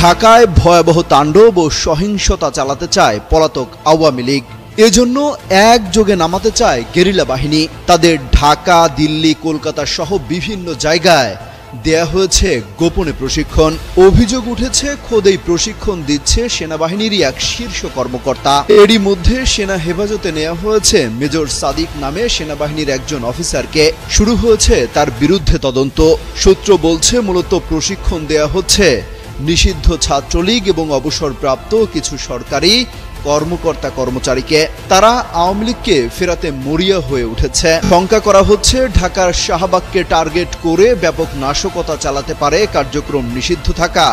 ঢাকায় ভয়াবহ তাণ্ডব ও সহিংসতা চালাতে চায় পলাতক আওয়ামী লীগ। এজন্য একযোগে নামাতে চায় গেরিলা বাহিনী। তাদের ঢাকা, দিল্লি, কলকাতা সহ বিভিন্ন জায়গায় দেয়া হয়েছে গোপনে প্রশিক্ষণ। অভিযোগ উঠেছে খোদ এই প্রশিক্ষণ দিচ্ছে সেনাবাহিনীরই এক শীর্ষ কর্মকর্তা। এরই মধ্যে সেনা হেফাজতে নেওয়া হয়েছে মেজর সাদিক নামে সেনাবাহিনীর একজন অফিসারকে। শুরু হয়েছে তার বিরুদ্ধে তদন্ত। সূত্র বলছে মূলত প্রশিক্ষণ দেয়া হচ্ছে নিষিদ্ধ ছাত্রলীগ এবং অবসরপ্রাপ্ত কিছু সরকারি কর্মকর্তা কর্মচারীকে। তারা আওয়ামী লীগকে ফেরাতে মরিয়া হয়ে উঠেছে। শঙ্কা করা হচ্ছে ঢাকার শাহবাগকে টার্গেট করে ব্যাপক নাশকতা চালাতে পারে কার্যক্রম নিষিদ্ধ থাকা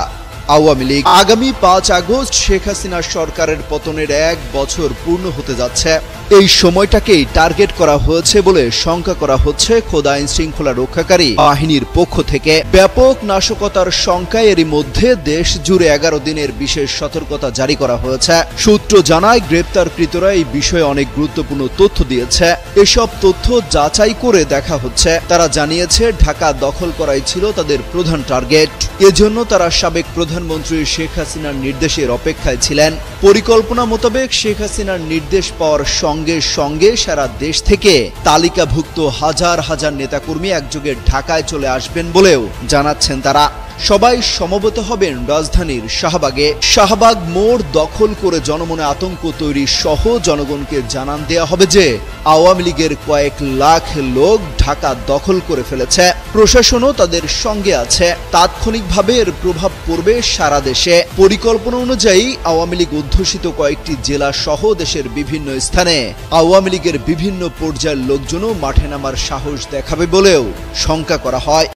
আওয়ামী লীগ। আগামী 5 আগস্ট শেখ হাসিনার সরকারের পতনের 1 বছর পূর্ণ হতে যাচ্ছে। এই সময়টাকেই টার্গেট করা হয়েছে বলে শঙ্কা করা হচ্ছে খোদ আইন শৃঙ্খলা রক্ষাকারী বাহিনীর পক্ষ থেকে। ব্যাপক নাশকতার শঙ্কায় এরই মধ্যে দেশ জুড়ে 11 দিনের বিশেষ সতর্কতা জারি করা হয়েছে। সূত্র জানায় গ্রেপ্তারকৃতরা এই বিষয়ে অনেক গুরুত্বপূর্ণ তথ্য দিয়েছে। এসব তথ্য যাচাই করে দেখা হচ্ছে। তারা জানিয়েছে ঢাকা দখল করাই ছিল তাদের প্রধান টার্গেট। এজন্য তারা সাবেক প্রধানমন্ত্রী শেখ হাসিনার নির্দেশের অপেক্ষায় ছিলেন। পরিকল্পনা মোতাবেক শেখ হাসিনার নির্দেশ পাওয়ার সঙ্গে সঙ্গে সারা দেশ থেকে তালিকাভুক্ত হাজার হাজার নেতাকর্মী একযোগে ঢাকায় চলে আসবেন বলেও জানাচ্ছেন তারা। সবাই সমবেত হবেন রাজধানীর শাহবাগে। শাহবাগ মোড় দখল করে জনমনে আতঙ্ক তৈরি সহ জনগণকে জানান দেয়া হবে যে আওয়ামী লীগের কয়েক লাখ লোক ঢাকা দখল করে ফেলেছে। প্রশাসনও তাদের সঙ্গে আছে। তাৎক্ষণিকভাবে এর প্রভাব পড়বে সারা দেশে। পরিকল্পনা অনুযায়ী আওয়ামী লীগ অধ্যুষিত কয়েকটি জেলা সহ দেশের বিভিন্ন স্থানে আওয়ামী লীগের বিভিন্ন পর্যায়ের লোকজনও মাঠে নামার সাহস দেখাবে বলেও শঙ্কা করা হয়।